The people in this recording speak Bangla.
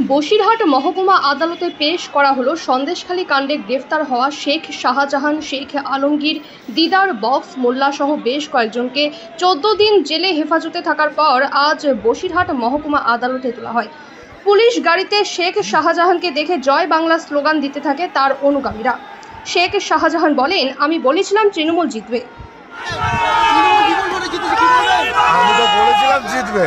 বসিরহাট মহকুমা আদালতে পেশ করা হলো সন্দেশখালী কাণ্ডে গ্রেফতার হওয়া শেখ শাহজাহান, শেখ আলমগীর, দিদার বক্স মোল্লা সহ বেশ কয়েকজনকে 14 দিন জেলে হেফাজতে থাকার পর আজ বসিরহাট মহকুমা আদালতে তোলা হয়। পুলিশ গাড়িতে শেখ শাহজাহানকে দেখে জয় বাংলা স্লোগান দিতে থাকে তার অনুগামীরা। শেখ শাহজাহান বলেন, আমি বলেছিলাম তৃণমূল জিতবে। আমি তো বলেছিলাম জিতবে।